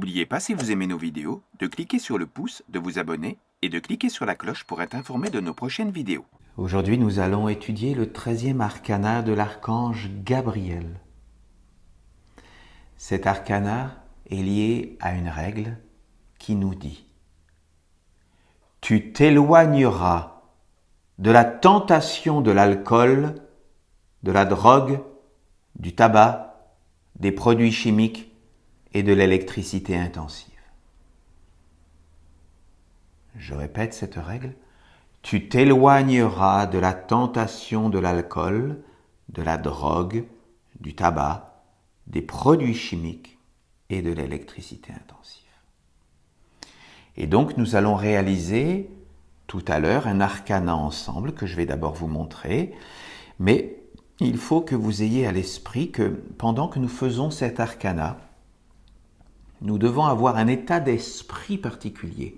N'oubliez pas, si vous aimez nos vidéos, de cliquer sur le pouce, de vous abonner et de cliquer sur la cloche pour être informé de nos prochaines vidéos. Aujourd'hui, nous allons étudier le 13e arcana de l'archange Gabriel. Cet arcana est lié à une règle qui nous dit « Tu t'éloigneras de la tentation de l'alcool, de la drogue, du tabac, des produits chimiques et de l'électricité intensive. » Je répète cette règle. Tu t'éloigneras de la tentation de l'alcool, de la drogue, du tabac, des produits chimiques et de l'électricité intensive. Et donc nous allons réaliser tout à l'heure un arcana ensemble que je vais d'abord vous montrer, mais il faut que vous ayez à l'esprit que pendant que nous faisons cet arcana, nous devons avoir un état d'esprit particulier.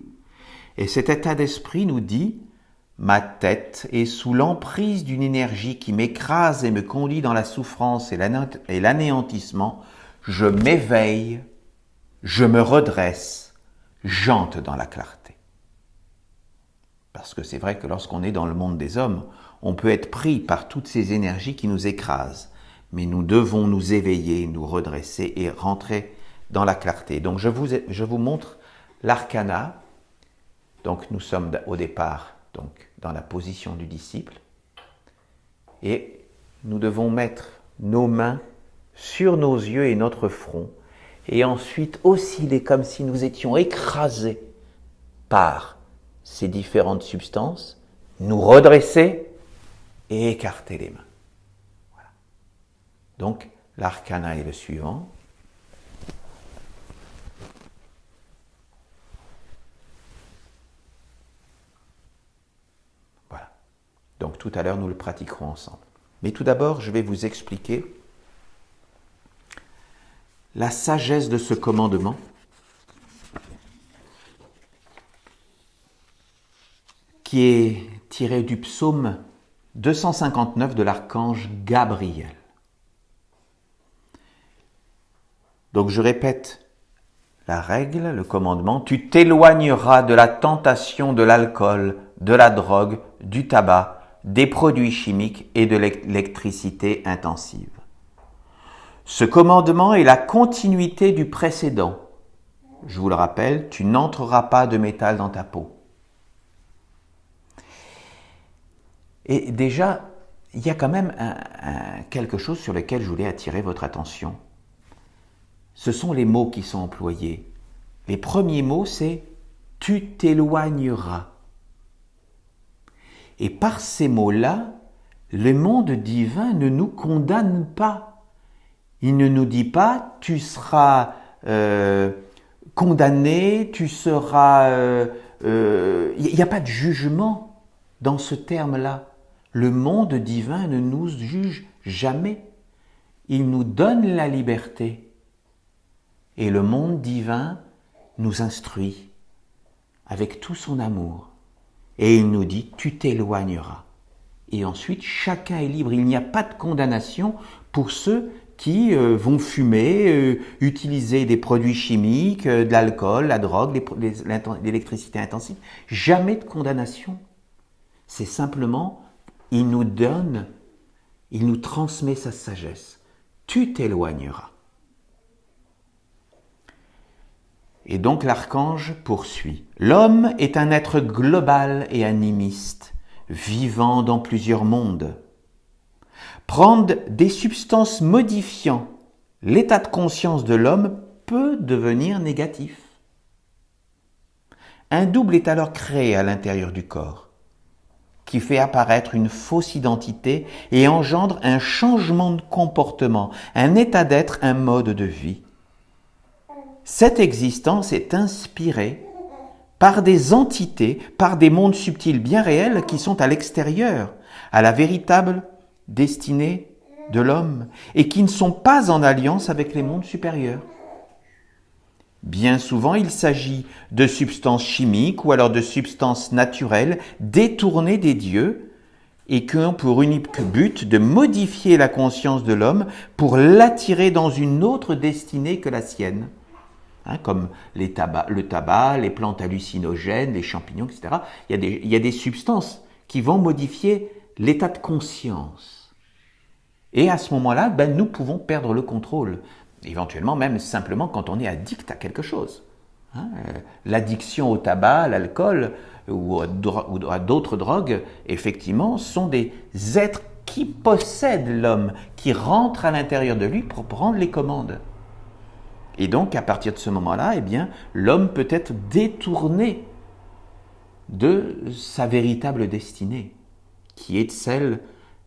Et cet état d'esprit nous dit « Ma tête est sous l'emprise d'une énergie qui m'écrase et me conduit dans la souffrance et l'anéantissement. Je m'éveille, je me redresse, j'entre dans la clarté. » Parce que c'est vrai que lorsqu'on est dans le monde des hommes, on peut être pris par toutes ces énergies qui nous écrasent. Mais nous devons nous éveiller, nous redresser et rentrer dans la clarté. Donc je vous montre l'arcana. Donc nous sommes au départ dans la position du disciple et nous devons mettre nos mains sur nos yeux et notre front et ensuite osciller comme si nous étions écrasés par ces différentes substances, nous redresser et écarter les mains. Voilà. Donc l'arcana est le suivant. Donc tout à l'heure, nous le pratiquerons ensemble. Mais tout d'abord, je vais vous expliquer la sagesse de ce commandement qui est tiré du psaume 259 de l'archange Gabriel. Donc je répète la règle, le commandement, tu t'éloigneras de la tentation de l'alcool, de la drogue, du tabac, des produits chimiques et de l'électricité intensive. Ce commandement est la continuité du précédent. Je vous le rappelle, tu n'entreras pas de métal dans ta peau. Et déjà, il y a quand même quelque chose sur lequel je voulais attirer votre attention. Ce sont les mots qui sont employés. Les premiers mots, c'est « tu t'éloigneras ». Et par ces mots-là, le monde divin ne nous condamne pas. Il ne nous dit pas « tu seras condamné, tu seras… » Il n'y a pas de jugement dans ce terme-là. Le monde divin ne nous juge jamais. Il nous donne la liberté. Et le monde divin nous instruit avec tout son amour. Et il nous dit, tu t'éloigneras. Et ensuite, chacun est libre. Il n'y a pas de condamnation pour ceux qui vont fumer, utiliser des produits chimiques, de l'alcool, la drogue, l'électricité intensive. Jamais de condamnation. C'est simplement, il nous donne, il nous transmet sa sagesse. Tu t'éloigneras. Et donc l'archange poursuit. L'homme est un être global et animiste, vivant dans plusieurs mondes. Prendre des substances modifiant l'état de conscience de l'homme peut devenir négatif. Un double est alors créé à l'intérieur du corps, qui fait apparaître une fausse identité et engendre un changement de comportement, un état d'être, un mode de vie. Cette existence est inspirée par des entités, par des mondes subtils bien réels qui sont à l'extérieur, à la véritable destinée de l'homme et qui ne sont pas en alliance avec les mondes supérieurs. Bien souvent, il s'agit de substances chimiques ou alors de substances naturelles détournées des dieux et qui ont pour unique but de modifier la conscience de l'homme pour l'attirer dans une autre destinée que la sienne. comme le tabac, les plantes hallucinogènes, les champignons, etc. Il y a des substances qui vont modifier l'état de conscience. Et à ce moment-là, nous pouvons perdre le contrôle, éventuellement même simplement quand on est addict à quelque chose. L'addiction au tabac, à l'alcool ou à d'autres drogues, effectivement, sont des êtres qui possèdent l'homme, qui rentrent à l'intérieur de lui pour prendre les commandes. Et donc, à partir de ce moment-là, l'homme peut être détourné de sa véritable destinée, qui est celle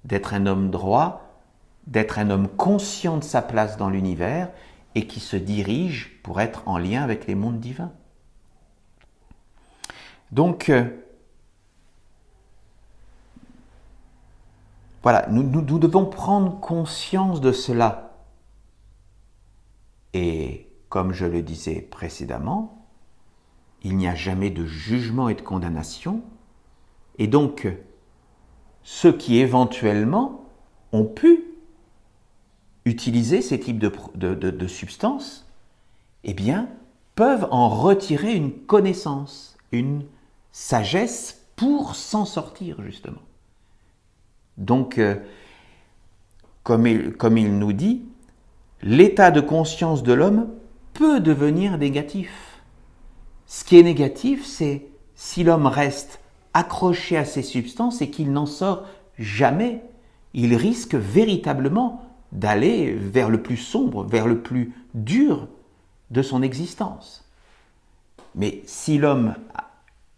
d'être un homme droit, d'être un homme conscient de sa place dans l'univers et qui se dirige pour être en lien avec les mondes divins. Donc, voilà, nous devons prendre conscience de cela. Et comme je le disais précédemment, il n'y a jamais de jugement et de condamnation. Et donc, ceux qui éventuellement ont pu utiliser ces types de substances, peuvent en retirer une connaissance, une sagesse pour s'en sortir, justement. Donc, comme il nous dit, l'état de conscience de l'homme peut devenir négatif. Ce qui est négatif, c'est si l'homme reste accroché à ces substances et qu'il n'en sort jamais. Il risque véritablement d'aller vers le plus sombre, vers le plus dur de son existence. Mais si l'homme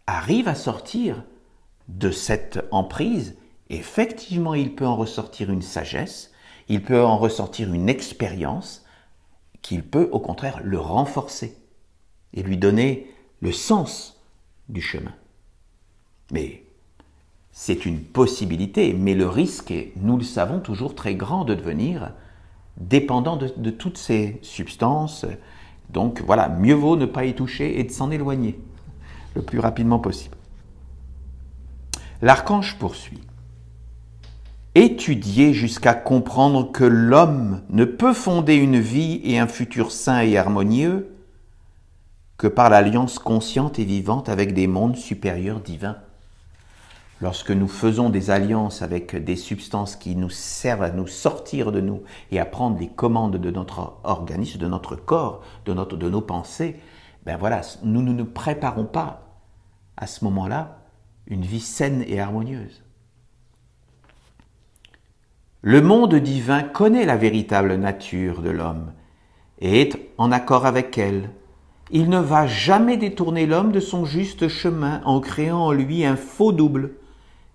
arrive à sortir de cette emprise, effectivement, il peut en ressortir une sagesse, il peut en ressortir une expérience qu'il peut au contraire le renforcer et lui donner le sens du chemin. Mais c'est une possibilité, mais le risque est, nous le savons, toujours très grand de devenir dépendant de toutes ces substances. Donc voilà, mieux vaut ne pas y toucher et de s'en éloigner le plus rapidement possible. L'archange poursuit. Étudier jusqu'à comprendre que l'homme ne peut fonder une vie et un futur sain et harmonieux que par l'alliance consciente et vivante avec des mondes supérieurs divins. Lorsque nous faisons des alliances avec des substances qui nous servent à nous sortir de nous et à prendre les commandes de notre organisme, de notre corps, de nos pensées, nous ne nous préparons pas à ce moment-là une vie saine et harmonieuse. Le monde divin connaît la véritable nature de l'homme et est en accord avec elle. Il ne va jamais détourner l'homme de son juste chemin en créant en lui un faux double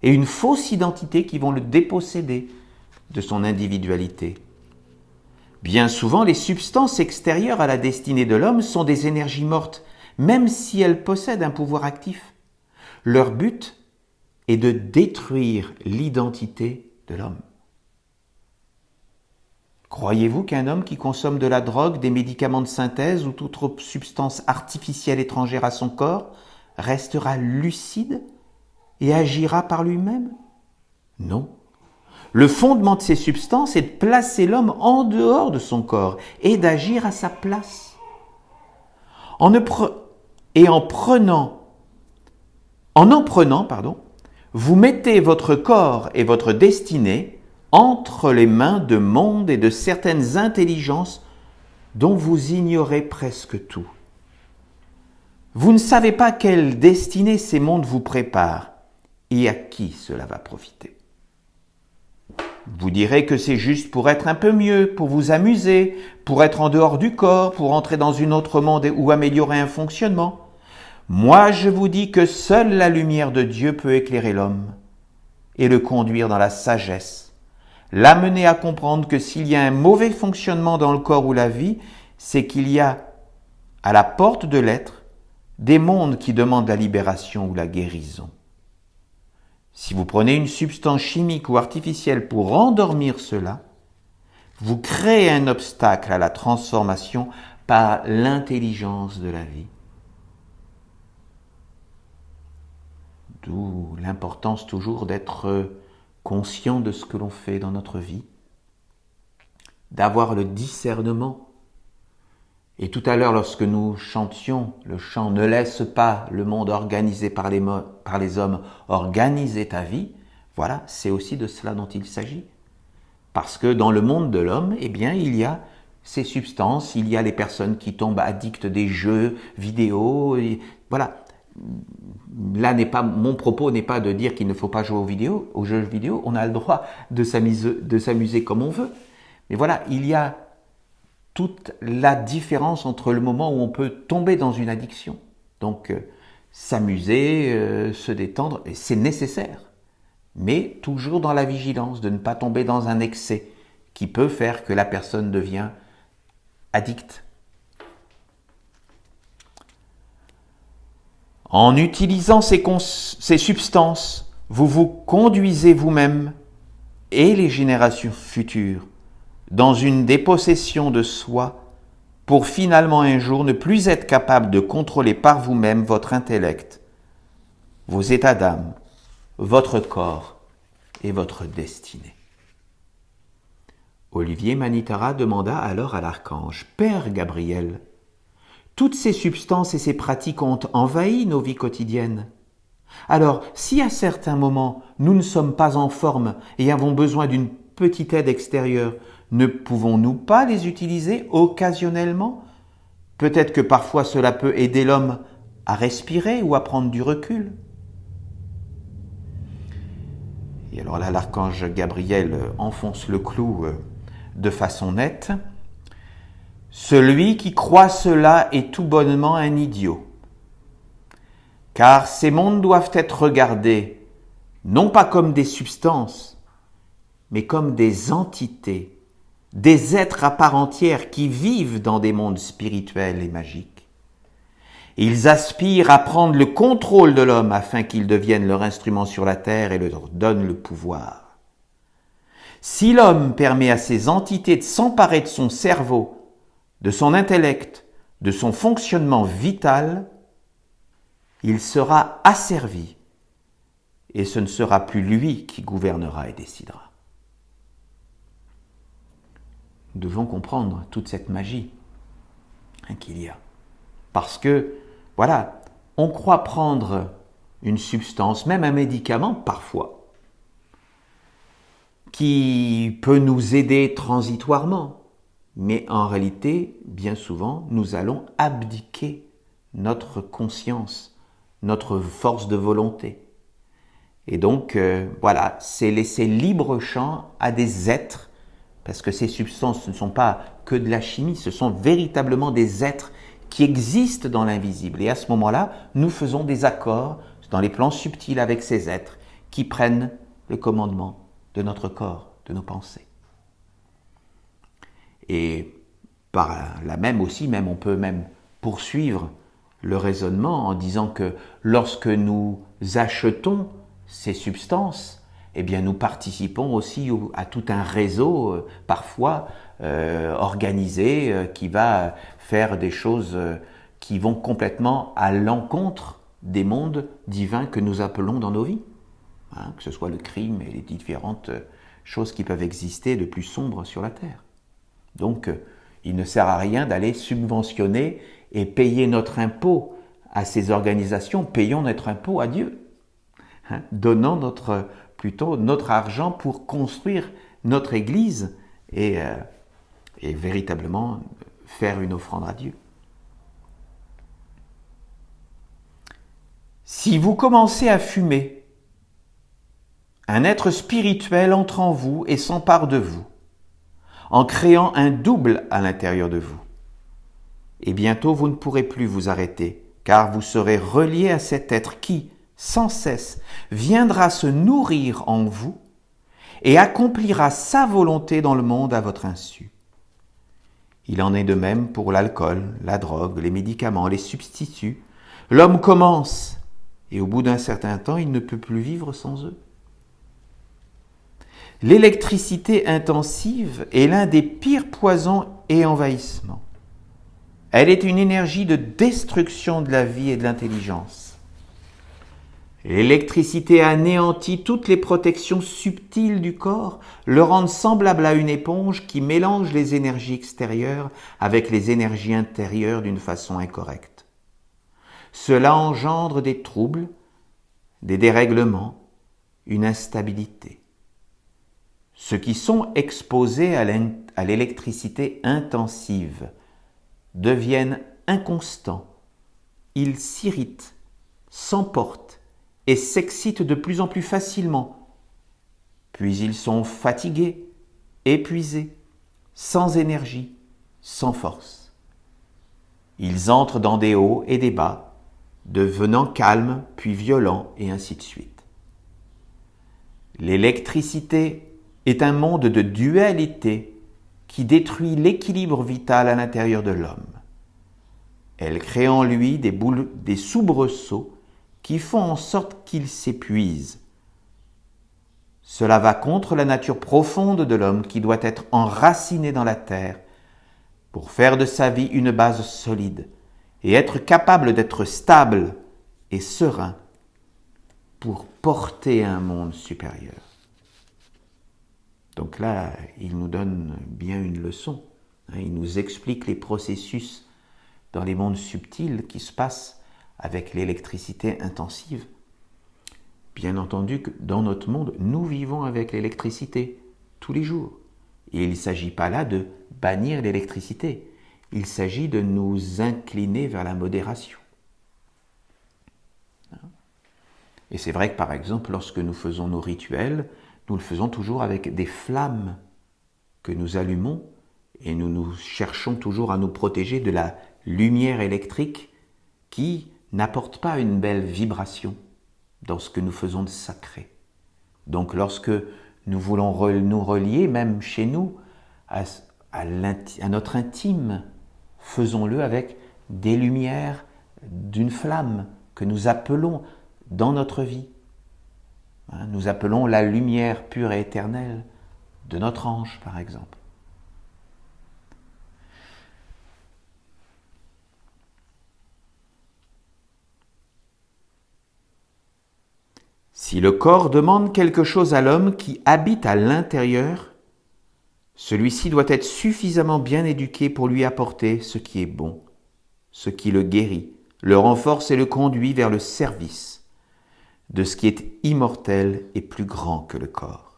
et une fausse identité qui vont le déposséder de son individualité. Bien souvent, les substances extérieures à la destinée de l'homme sont des énergies mortes, même si elles possèdent un pouvoir actif. Leur but est de détruire l'identité de l'homme. Croyez-vous qu'un homme qui consomme de la drogue, des médicaments de synthèse ou toute autre substance artificielle étrangère à son corps restera lucide et agira par lui-même? Non. Le fondement de ces substances est de placer l'homme en dehors de son corps et d'agir à sa place. En en prenant, vous mettez votre corps et votre destinée entre les mains de mondes et de certaines intelligences dont vous ignorez presque tout. Vous ne savez pas quelle destinée ces mondes vous préparent et à qui cela va profiter. Vous direz que c'est juste pour être un peu mieux, pour vous amuser, pour être en dehors du corps, pour entrer dans un autre monde ou améliorer un fonctionnement. Moi, je vous dis que seule la lumière de Dieu peut éclairer l'homme et le conduire dans la sagesse, l'amener à comprendre que s'il y a un mauvais fonctionnement dans le corps ou la vie, c'est qu'il y a à la porte de l'être des mondes qui demandent la libération ou la guérison. Si vous prenez une substance chimique ou artificielle pour endormir cela, vous créez un obstacle à la transformation par l'intelligence de la vie. D'où l'importance toujours d'être conscient de ce que l'on fait dans notre vie, d'avoir le discernement Et tout à l'heure, lorsque nous chantions le chant « Ne laisse pas le monde organisé par les hommes organiser ta vie », voilà, c'est aussi de cela dont il s'agit. Parce que dans le monde de l'homme, eh bien, il y a ces substances, il y a les personnes qui tombent addictes des jeux vidéo. Et voilà. Là, mon propos n'est pas de dire qu'il ne faut pas jouer aux jeux vidéo. On a le droit de s'amuser comme on veut. Mais voilà, il y a toute la différence entre le moment où on peut tomber dans une addiction. Donc, s'amuser, se détendre, c'est nécessaire. Mais toujours dans la vigilance de ne pas tomber dans un excès qui peut faire que la personne devient addicte. En utilisant ces substances, vous vous conduisez vous-même et les générations futures dans une dépossession de soi pour finalement un jour ne plus être capable de contrôler par vous-même votre intellect, vos états d'âme, votre corps et votre destinée. Olivier Manitara demanda alors à l'archange « Père Gabriel, toutes ces substances et ces pratiques ont envahi nos vies quotidiennes. Alors, si à certains moments nous ne sommes pas en forme et avons besoin d'une petite aide extérieure, ne pouvons-nous pas les utiliser occasionnellement ? Peut-être que parfois cela peut aider l'homme à respirer ou à prendre du recul. » Et alors là, l'archange Gabriel enfonce le clou de façon nette. « Celui qui croit cela est tout bonnement un idiot. Car ces mondes doivent être regardés non pas comme des substances, mais comme des entités, des êtres à part entière qui vivent dans des mondes spirituels et magiques. Ils aspirent à prendre le contrôle de l'homme afin qu'il devienne leur instrument sur la terre et leur donne le pouvoir. Si l'homme permet à ces entités de s'emparer de son cerveau, de son intellect, de son fonctionnement vital, il sera asservi et ce ne sera plus lui qui gouvernera et décidera. » Nous devons comprendre toute cette magie qu'il y a. Parce que, voilà, on croit prendre une substance, même un médicament parfois, qui peut nous aider transitoirement. Mais en réalité, bien souvent, nous allons abdiquer notre conscience, notre force de volonté. Et donc, voilà, c'est laisser libre champ à des êtres, parce que ces substances ne sont pas que de la chimie, ce sont véritablement des êtres qui existent dans l'invisible. Et à ce moment-là, nous faisons des accords dans les plans subtils avec ces êtres qui prennent le commandement de notre corps, de nos pensées. Et par là même aussi, on peut même poursuivre le raisonnement en disant que lorsque nous achetons ces substances, eh bien nous participons aussi à tout un réseau parfois organisé qui va faire des choses qui vont complètement à l'encontre des mondes divins que nous appelons dans nos vies. Hein, que ce soit le crime et les différentes choses qui peuvent exister de plus sombres sur la terre. Donc, il ne sert à rien d'aller subventionner et payer notre impôt à ces organisations. Payons notre impôt à Dieu. Hein, donnant plutôt notre argent pour construire notre Église et véritablement faire une offrande à Dieu. Si vous commencez à fumer, un être spirituel entre en vous et s'empare de vous, en créant un double à l'intérieur de vous. Et bientôt vous ne pourrez plus vous arrêter, car vous serez relié à cet être qui, sans cesse, viendra se nourrir en vous et accomplira sa volonté dans le monde à votre insu. Il en est de même pour l'alcool, la drogue, les médicaments, les substituts. L'homme commence, et au bout d'un certain temps, il ne peut plus vivre sans eux. L'électricité intensive est l'un des pires poisons et envahissements. Elle est une énergie de destruction de la vie et de l'intelligence. L'électricité anéantit toutes les protections subtiles du corps, le rendent semblable à une éponge qui mélange les énergies extérieures avec les énergies intérieures d'une façon incorrecte. Cela engendre des troubles, des dérèglements, une instabilité. Ceux qui sont exposés à l'électricité intensive deviennent inconstants, ils s'irritent, s'emportent et s'excitent de plus en plus facilement. Puis ils sont fatigués, épuisés, sans énergie, sans force. Ils entrent dans des hauts et des bas, devenant calmes puis violents et ainsi de suite. L'électricité est un monde de dualité qui détruit l'équilibre vital à l'intérieur de l'homme. Elle crée en lui des soubresauts qui font en sorte qu'il s'épuise. Cela va contre la nature profonde de l'homme qui doit être enraciné dans la terre pour faire de sa vie une base solide et être capable d'être stable et serein pour porter un monde supérieur. Donc là, il nous donne bien une leçon. Il nous explique les processus dans les mondes subtils qui se passent avec l'électricité intensive. Bien entendu que dans notre monde, nous vivons avec l'électricité tous les jours. Et il ne s'agit pas là de bannir l'électricité. Il s'agit de nous incliner vers la modération. Et c'est vrai que par exemple, lorsque nous faisons nos rituels, nous le faisons toujours avec des flammes que nous allumons et nous cherchons toujours à nous protéger de la lumière électrique qui n'apporte pas une belle vibration dans ce que nous faisons de sacré. Donc lorsque nous voulons nous relier, même chez nous, à notre intime, faisons-le avec des lumières d'une flamme que nous appelons dans notre vie. Nous appelons la lumière pure et éternelle de notre ange, par exemple. Si le corps demande quelque chose à l'homme qui habite à l'intérieur, celui-ci doit être suffisamment bien éduqué pour lui apporter ce qui est bon, ce qui le guérit, le renforce et le conduit vers le service de ce qui est immortel et plus grand que le corps.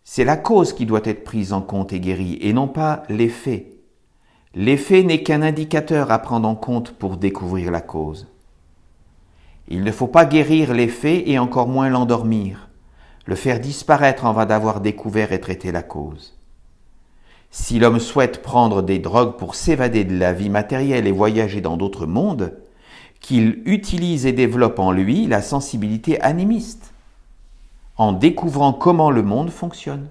C'est la cause qui doit être prise en compte et guérie, et non pas l'effet. L'effet n'est qu'un indicateur à prendre en compte pour découvrir la cause. Il ne faut pas guérir l'effet et encore moins l'endormir, le faire disparaître avant d'avoir découvert et traité la cause. Si l'homme souhaite prendre des drogues pour s'évader de la vie matérielle et voyager dans d'autres mondes, qu'il utilise et développe en lui la sensibilité animiste, en découvrant comment le monde fonctionne.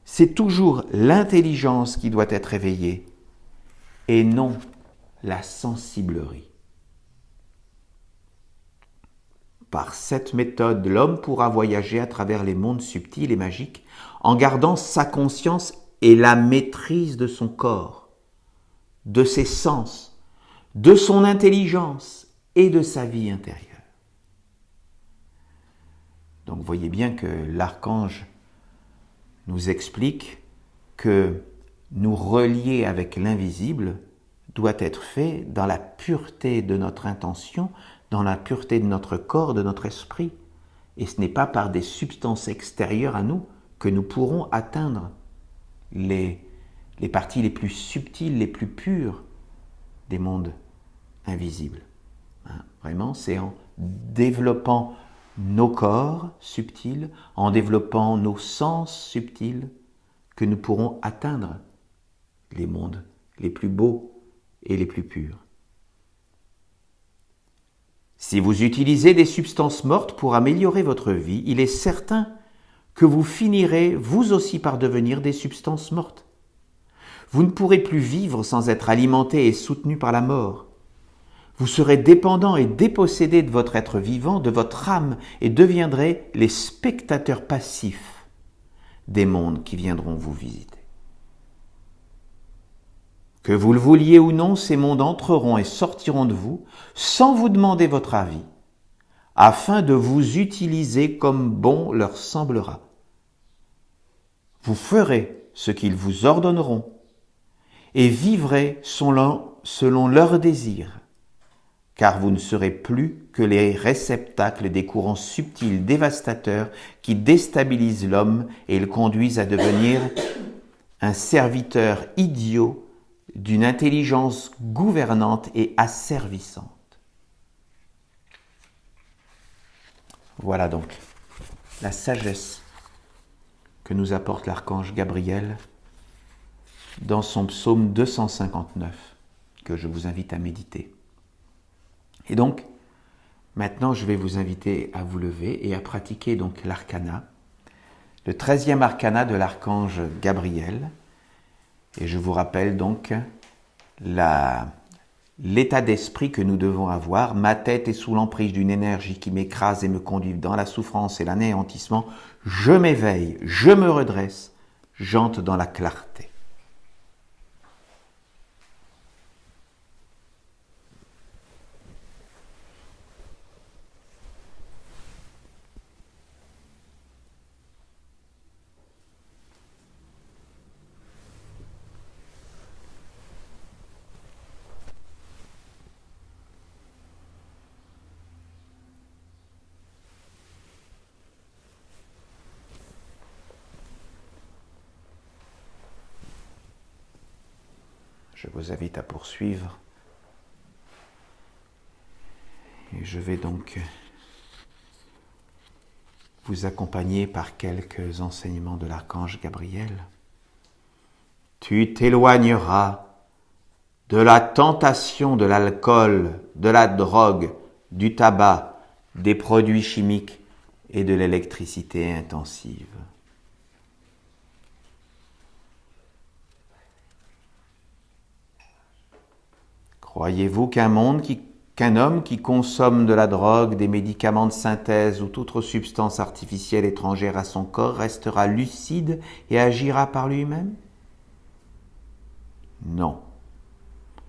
C'est toujours l'intelligence qui doit être éveillée, et non la sensiblerie. Par cette méthode, l'homme pourra voyager à travers les mondes subtils et magiques en gardant sa conscience et la maîtrise de son corps, de ses sens, de son intelligence et de sa vie intérieure. Donc vous voyez bien que l'archange nous explique que nous relier avec l'invisible doit être fait dans la pureté de notre intention, dans la pureté de notre corps, de notre esprit. Et ce n'est pas par des substances extérieures à nous que nous pourrons atteindre les parties les plus subtiles, les plus pures des mondes invisibles. Vraiment, c'est en développant nos corps subtils, en développant nos sens subtils, que nous pourrons atteindre les mondes les plus beaux et les plus purs. Si vous utilisez des substances mortes pour améliorer votre vie, il est certain que vous finirez vous aussi par devenir des substances mortes. Vous ne pourrez plus vivre sans être alimenté et soutenu par la mort. Vous serez dépendant et dépossédé de votre être vivant, de votre âme, et deviendrez les spectateurs passifs des mondes qui viendront vous visiter. Que vous le vouliez ou non, ces mondes entreront et sortiront de vous sans vous demander votre avis, afin de vous utiliser comme bon leur semblera. Vous ferez ce qu'ils vous ordonneront et vivrez selon leurs désirs, car vous ne serez plus que les réceptacles des courants subtils dévastateurs qui déstabilisent l'homme et le conduisent à devenir un serviteur idiot d'une intelligence gouvernante et asservissante. Voilà donc la sagesse que nous apporte l'archange Gabriel dans son psaume 259, que je vous invite à méditer. Et donc, maintenant, je vais vous inviter à vous lever et à pratiquer donc l'arcana, le 13e arcana de l'archange Gabriel. Et je vous rappelle donc l'état d'esprit que nous devons avoir. Ma tête est sous l'emprise d'une énergie qui m'écrase et me conduit dans la souffrance et l'anéantissement. Je m'éveille, je me redresse, j'entre dans la clarté. Je vous invite à poursuivre. Et je vais donc vous accompagner par quelques enseignements de l'archange Gabriel. Tu t'éloigneras de la tentation de l'alcool, de la drogue, du tabac, des produits chimiques et de l'électricité intensive. Croyez-vous qu'un homme qui consomme de la drogue, des médicaments de synthèse ou toute autre substance artificielle étrangère à son corps restera lucide et agira par lui-même? Non.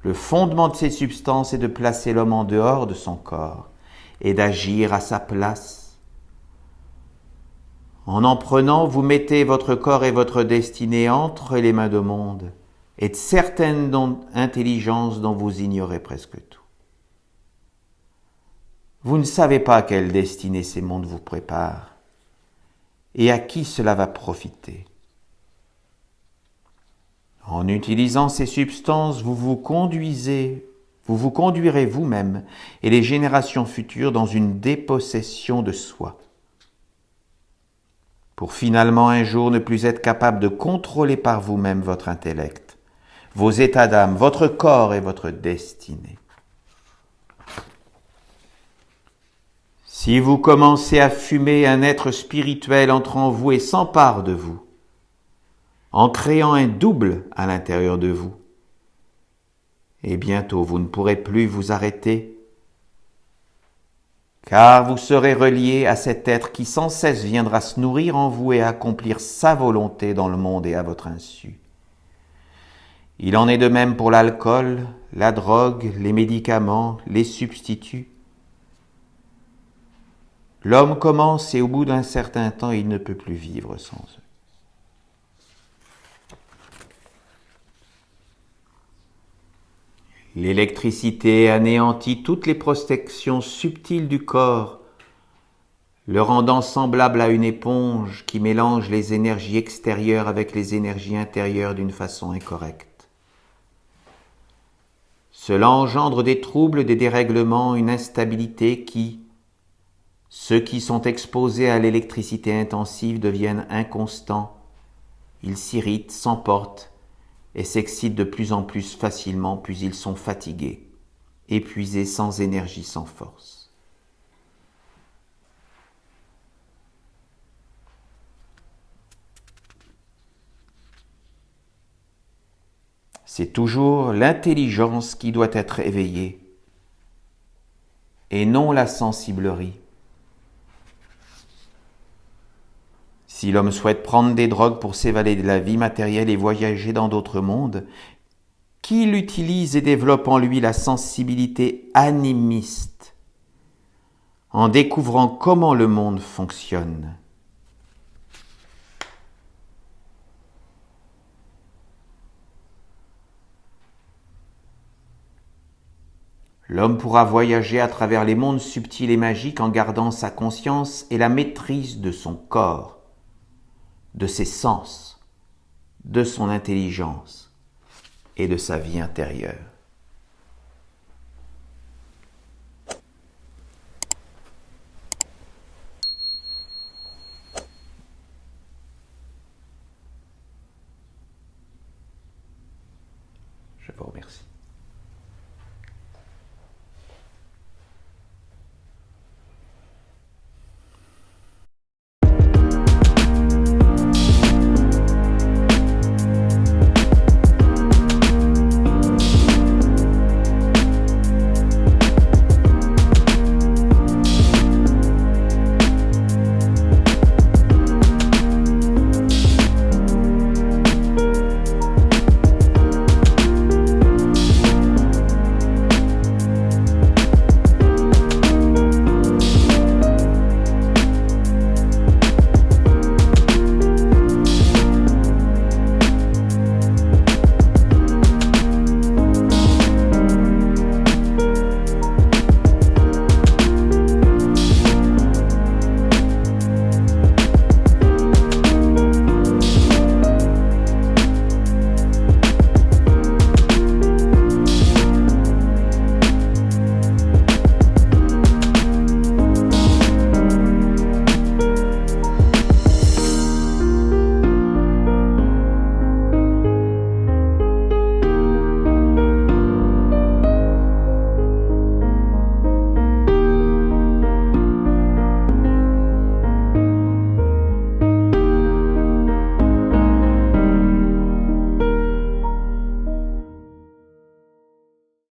Le fondement de ces substances est de placer l'homme en dehors de son corps et d'agir à sa place. En prenant, vous mettez votre corps et votre destinée entre les mains du monde et de certaines intelligences dont vous ignorez presque tout. Vous ne savez pas quelle destinée ces mondes vous préparent et à qui cela va profiter. En utilisant ces substances, vous vous conduirez vous-même et les générations futures dans une dépossession de soi, pour finalement un jour ne plus être capable de contrôler par vous-même votre intellect, vos états d'âme, votre corps et votre destinée. Si vous commencez à fumer, un être spirituel entre en vous et s'empare de vous, en créant un double à l'intérieur de vous, et bientôt vous ne pourrez plus vous arrêter, car vous serez relié à cet être qui sans cesse viendra se nourrir en vous et accomplir sa volonté dans le monde et à votre insu. Il en est de même pour l'alcool, la drogue, les médicaments, les substituts. L'homme commence et au bout d'un certain temps, il ne peut plus vivre sans eux. L'électricité anéantit toutes les protections subtiles du corps, le rendant semblable à une éponge qui mélange les énergies extérieures avec les énergies intérieures d'une façon incorrecte. Cela engendre des troubles, des dérèglements, une instabilité qui, ceux qui sont exposés à l'électricité intensive deviennent inconstants, ils s'irritent, s'emportent et s'excitent de plus en plus facilement, puis ils sont fatigués, épuisés, sans énergie, sans force. C'est toujours l'intelligence qui doit être éveillée et non la sensiblerie. Si l'homme souhaite prendre des drogues pour s'évader de la vie matérielle et voyager dans d'autres mondes, qu'il utilise et développe en lui la sensibilité animiste en découvrant comment le monde fonctionne. L'homme pourra voyager à travers les mondes subtils et magiques en gardant sa conscience et la maîtrise de son corps, de ses sens, de son intelligence et de sa vie intérieure.